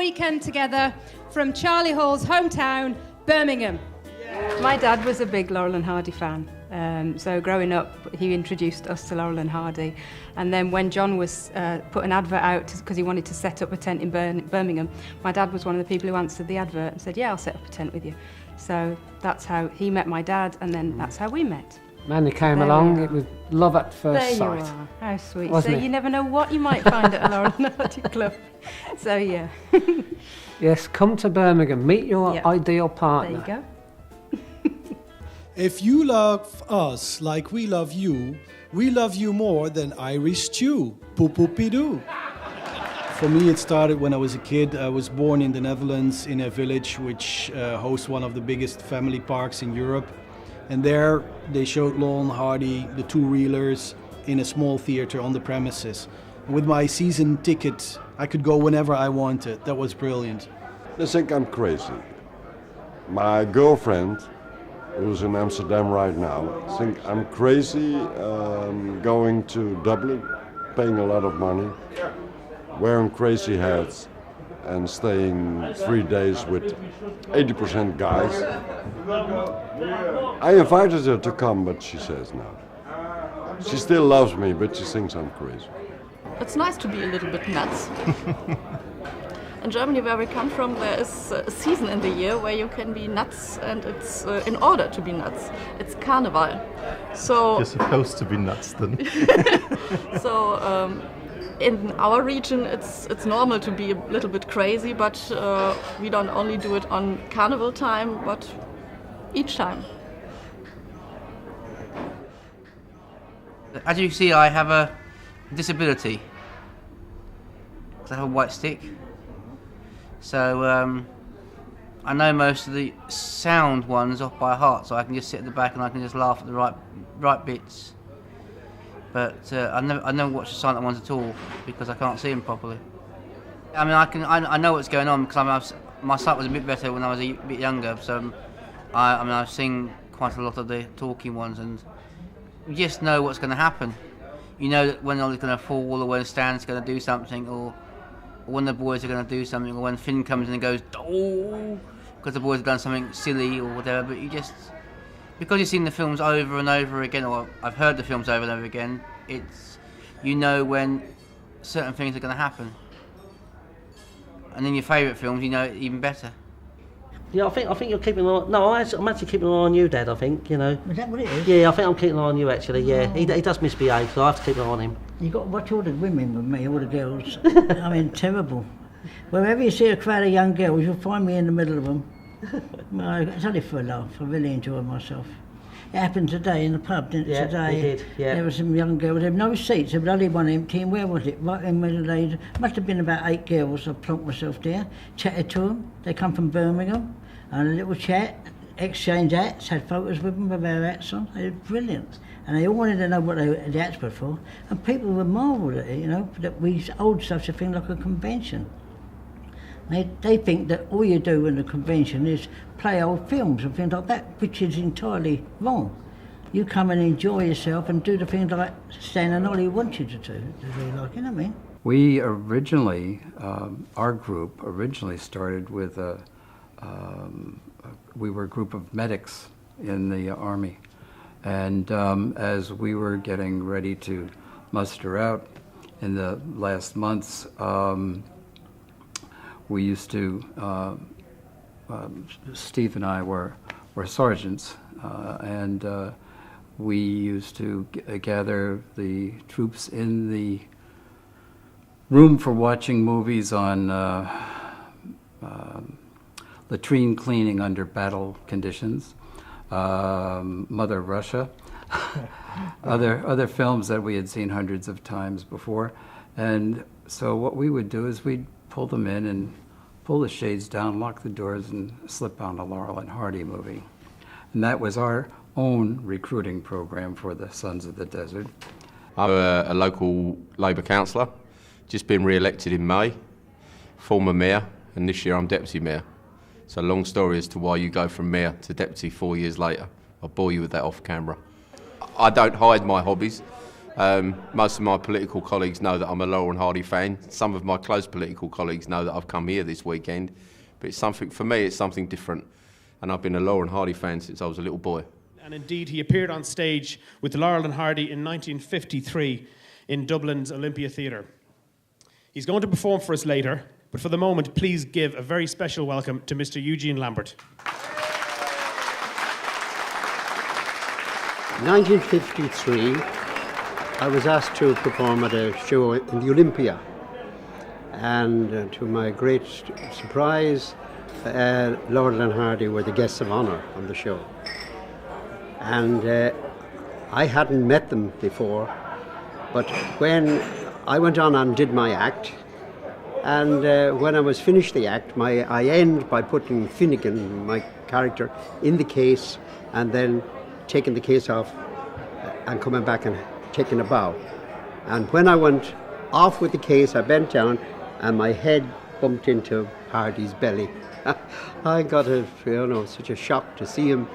weekend together from Charlie Hall's hometown, Birmingham. My dad was a big Laurel and Hardy fan. So growing up, he introduced us to Laurel and Hardy. And then when John was put an advert out because he wanted to set up a tent in Birmingham, my dad was one of the people who answered the advert and said, yeah, I'll set up a tent with you. So that's how he met my dad, and then that's how we met. Mandy came along, it was love at first sight. There you are, how sweet. Wasn't So it? you never know what you might find at a Laurel and Hardy club. So yeah. Yes, come to Birmingham, meet your ideal partner. There you go. If you love us like we love you more than Irish stew. Poop-poopy-doo. For me, it started when I was a kid. I was born in the Netherlands in a village which hosts one of the biggest family parks in Europe. And there they showed Laurel and Hardy, the two-reelers, in a small theater on the premises. With my season ticket, I could go whenever I wanted. That was brilliant. They think I'm crazy. My girlfriend, who's in Amsterdam right now, think I'm crazy going to Dublin, paying a lot of money, wearing crazy hats and staying 3 days with 80% guys. I invited her to come, but she says no. She still loves me, but she thinks I'm crazy. It's nice to be a little bit nuts. In Germany, where we come from, there is a season in the year where you can be nuts, and it's in order to be nuts. It's Carnival. So you're supposed to be nuts then. So in our region, it's normal to be a little bit crazy, but we don't only do it on Carnival time, but each time. As you see, I have a disability. I have a white stick. So I know most of the sound ones off by heart, so I can just sit at the back and I can just laugh at the right bits. But I never watch the silent ones at all because I can't see them properly. I mean, I know what's going on because my sight was a bit better when I was a bit younger. So I've seen quite a lot of the talking ones, and you just know what's going to happen. You know that when Ollie's going to fall, or when Stan's going to do something, or when the boys are going to do something, or when Finn comes in and goes, oh, because the boys have done something silly or whatever. But you just, because you've seen the films over and over again, or I've heard the films over and over again, you know when certain things are going to happen. And in your favourite films, you know it even better. Yeah, I think you're keeping an eye. No, I'm actually keeping an eye on you, Dad. I think, you know. Is that what it is? Yeah, I think I'm keeping an eye on you actually. Yeah, he does misbehave, so I have to keep an eye on him. You got to watch all the women with me, all the girls. I mean, terrible. Wherever you see a crowd of young girls, you'll find me in the middle of them. No, it's only for a laugh. I really enjoy myself. It happened today in the pub, didn't it? Yeah, today, it did, yeah. There were some young girls. There were no seats. There was only one empty. And where was it? Right in where they must have been about 8 girls. I plonked myself there, chatted to them. They come from Birmingham. And a little chat, exchange hats, had photos with them with their hats on. They were brilliant. And they all wanted to know what the hats were for. And people were marvelled at it, you know, that we hold such a thing like a convention. They think that all you do in a convention is play old films and things like that, which is entirely wrong. You come and enjoy yourself and do the things like Stan and Ollie want you to do, really like, you know what I mean? We originally, our group originally started with we were a group of medics in the Army. And as we were getting ready to muster out in the last months, we used to, Steve and I were sergeants, and we used to gather the troops in the room for watching movies on latrine cleaning under battle conditions, Mother Russia, other films that we had seen hundreds of times before. And so what we would do is we'd pull them in and pull the shades down, lock the doors, and slip on a Laurel and Hardy movie. And that was our own recruiting program for the Sons of the Desert. I'm a local Labour councillor, just been re-elected in May, former mayor, and this year I'm deputy mayor. So long story as to why you go from mayor to deputy 4 years later. I'll bore you with that off camera. I don't hide my hobbies. Most of my political colleagues know that I'm a Laurel and Hardy fan. Some of my close political colleagues know that I've come here this weekend. But it's something, for me, it's something different. And I've been a Laurel and Hardy fan since I was a little boy. And indeed, he appeared on stage with Laurel and Hardy in 1953 in Dublin's Olympia Theatre. He's going to perform for us later, but for the moment, please give a very special welcome to Mr. Eugene Lambert. 1953, I was asked to perform at a show in the Olympia. And to my great surprise, Laurel and Hardy were the guests of honour on the show. And I hadn't met them before, but when I went on and did my act, and when I was finished the act, I end by putting Finnegan, my character, in the case, and then taking the case off and coming back and taking a bow. And when I went off with the case, I bent down and my head bumped into Hardy's belly. I got such a shock to see him.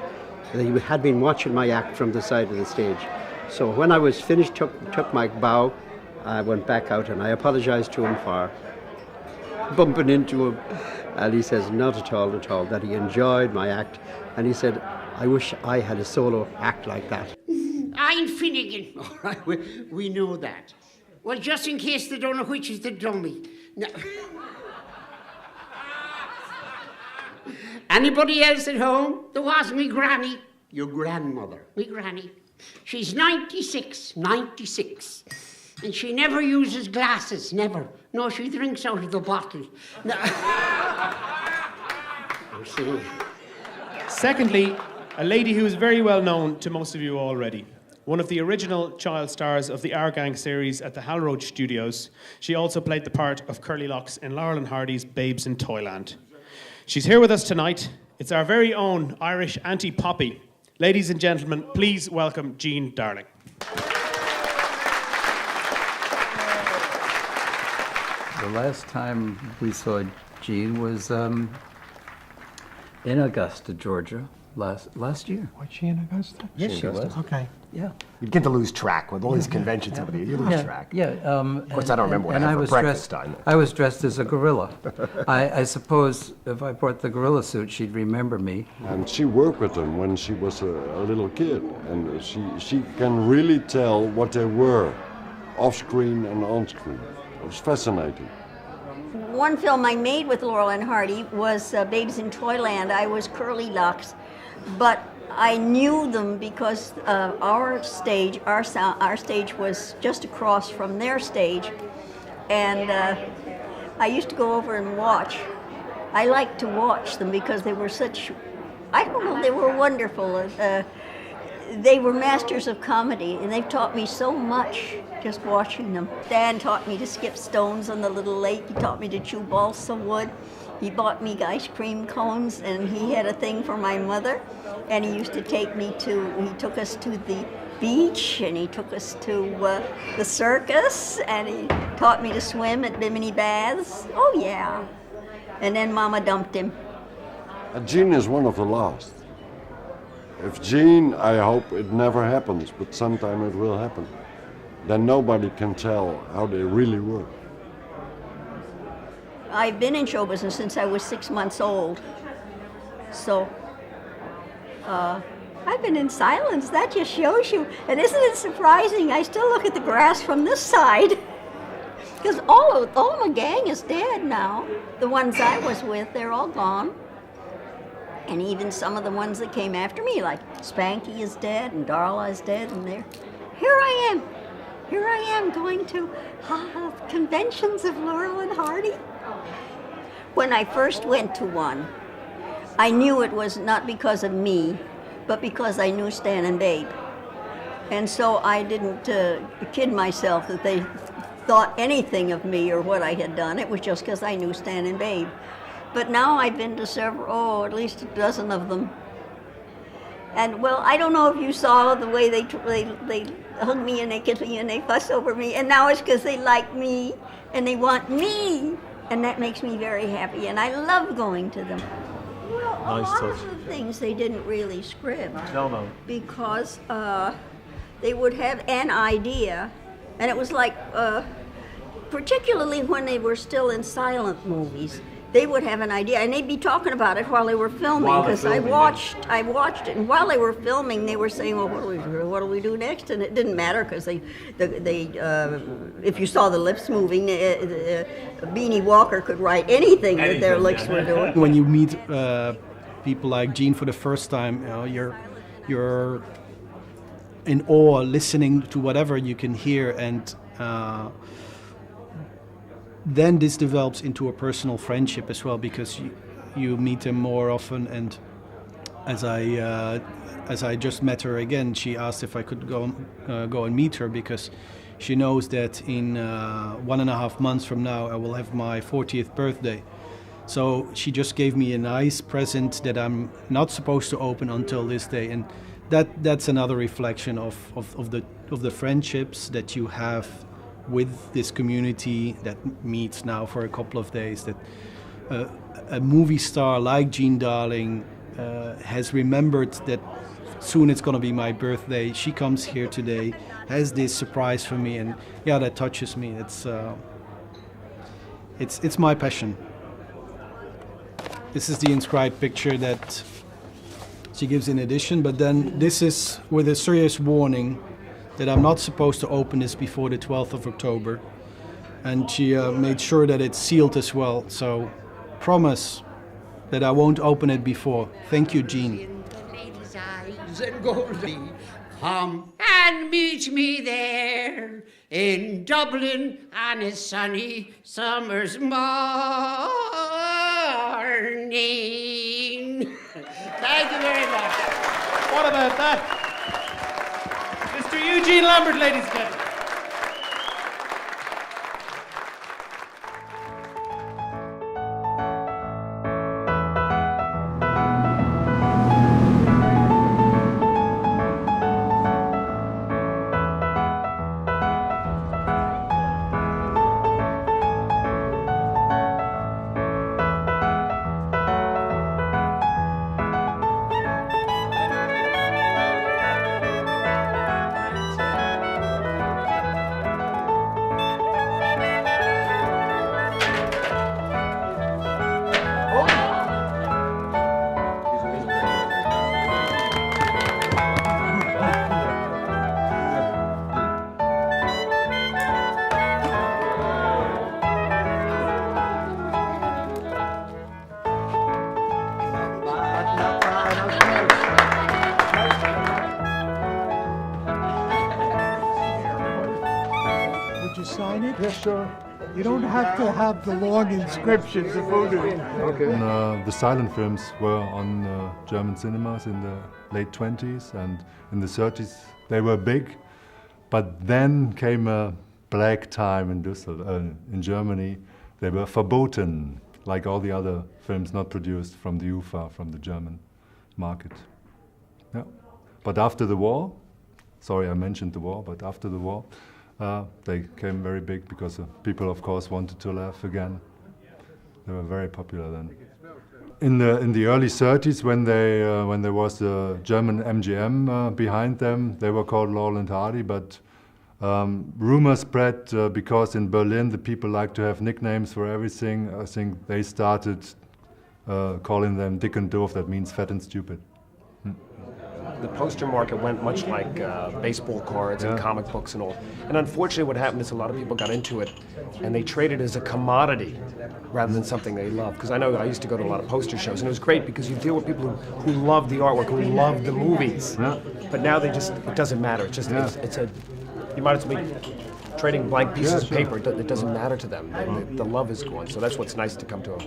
He had been watching my act from the side of the stage. So when I was finished, took my bow, I went back out and I apologized to him for bumping into him. And he says, not at all, that he enjoyed my act. And he said, I wish I had a solo act like that. I'm Finnegan. All right, we know that. Well, just in case they don't know which is the dummy. No. Anybody else at home? There was me granny. Your grandmother. Me granny. She's 96. And she never uses glasses, never. No, she drinks out of the bottle. No. Secondly, a lady who is very well known to most of you already. One of the original child stars of the Our Gang series at the Halroad Studios, she also played the part of Curly Locks in Laurel and Hardy's Babes in Toyland. She's here with us tonight. It's our very own Irish Auntie Poppy. Ladies and gentlemen, please welcome Jean Darling. The last time we saw Jean was in Augusta, Georgia, last year. Was she in Augusta? Yes, she was. Okay. Yeah. You begin to lose track with all these conventions over there. You lose track. Yeah. Of course, I don't remember what I had for breakfast time. I was dressed as a gorilla. I suppose if I brought the gorilla suit, she'd remember me. And she worked with them when she was a little kid, and she can really tell what they were, off screen and on screen. It was fascinating. One film I made with Laurel and Hardy was Babes in Toyland. I was Curly Locks, but I knew them because our stage was just across from their stage, and I used to go over and watch. I liked to watch them because they were they were wonderful. They were masters of comedy, and they've taught me so much just watching them. Dan taught me to skip stones on the little lake. He taught me to chew balsa wood. He bought me ice cream cones, and he had a thing for my mother. And he used to he took us to the beach, and he took us to the circus, and he taught me to swim at Bimini Baths. Oh, yeah. And then Mama dumped him. Jean is one of the last. If Jean, I hope it never happens, but sometime it will happen. Then nobody can tell how they really were. I've been in show business since I was 6 months old. So, I've been in silence. That just shows you. And isn't it surprising? I still look at the grass from this side. Because all my gang is dead now. The ones I was with, they're all gone. And even some of the ones that came after me, like Spanky is dead and Darla is dead, and here I am going to conventions of Laurel and Hardy. When I first went to one, I knew it was not because of me, but because I knew Stan and Babe. And so I didn't kid myself that they thought anything of me or what I had done. It was just because I knew Stan and Babe. But now I've been to at least a dozen of them. And well, I don't know if you saw the way they hug me and they kiss me and they fuss over me. And now it's because they like me and they want me. And that makes me very happy. And I love going to them. Well, a lot of the things they didn't really script. No. Because they would have an idea, and it was like, particularly when they were still in silent movies, they would have an idea, and they'd be talking about it while they were filming. Because I watched it, and while they were filming, they were saying, "Well, what do we do next?" And it didn't matter because if you saw the lips moving, Beanie Walker could write anything that their lips were doing. When you meet people like Gene for the first time, you're in awe, listening to whatever you can hear, and then this develops into a personal friendship as well, because you meet them more often. And as I just met her again, she asked if I could go and meet her, because she knows that in 1.5 months from now I will have my 40th birthday. So she just gave me a nice present that I'm not supposed to open until this day, and that's another reflection of the friendships that you have with this community that meets now for a couple of days. That a movie star like Jean Darling has remembered that soon it's going to be my birthday. She comes here today, has this surprise for me, and yeah, that touches me. It's my passion. This is the inscribed picture that she gives in addition, but then this is with a serious warning that I'm not supposed to open this before the 12th of October. And she made sure that it's sealed as well. So promise that I won't open it before. Thank you, Jean. Come and meet me there in Dublin on a sunny summer's morning. Thank you very much. What about that? Mr. Eugene Lambert, ladies and gentlemen. Sign it? Yes, sir. You don't have to have the long inscriptions of voodoo. Okay. The silent films were on German cinemas in the late 20s, and in the 30s they were big. But then came a black time in Düsseldorf, in Germany. They were verboten, like all the other films not produced from the UFA, from the German market. Yeah. But after the war, sorry I mentioned the war, but after the war, they came very big because people, of course, wanted to laugh again. They were very popular then. In the early 30s, when there was the German MGM behind them, they were called Laurel and Hardy. But rumors spread because in Berlin the people like to have nicknames for everything. I think they started calling them Dick and Doof. That means fat and stupid. The poster market went much like baseball cards and comic books and all. And unfortunately what happened is a lot of people got into it and they traded it as a commodity rather than something they love. Because I know I used to go to a lot of poster shows and it was great because you deal with people who love the artwork, who love the movies. Yeah. But now it doesn't matter. It's just, you might as well be trading blank pieces of paper. It doesn't matter to them. The love is gone. So that's what's nice to come to a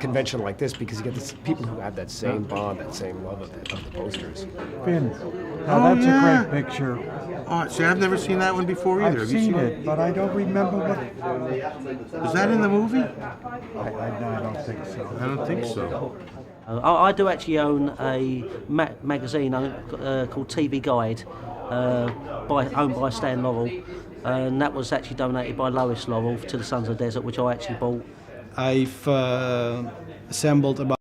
convention like this, because you get these people who have that same bond, that same love of the posters. Finn, now that's a great picture. Oh, see, I've never seen that one before either. I've seen it, but I don't remember what. Is that in the movie? I don't think so. I don't think so. I do actually own a magazine called TV Guide, owned by Stan Laurel. And that was actually donated by Lois Laurel to the Sons of the Desert, which I actually bought. I've assembled about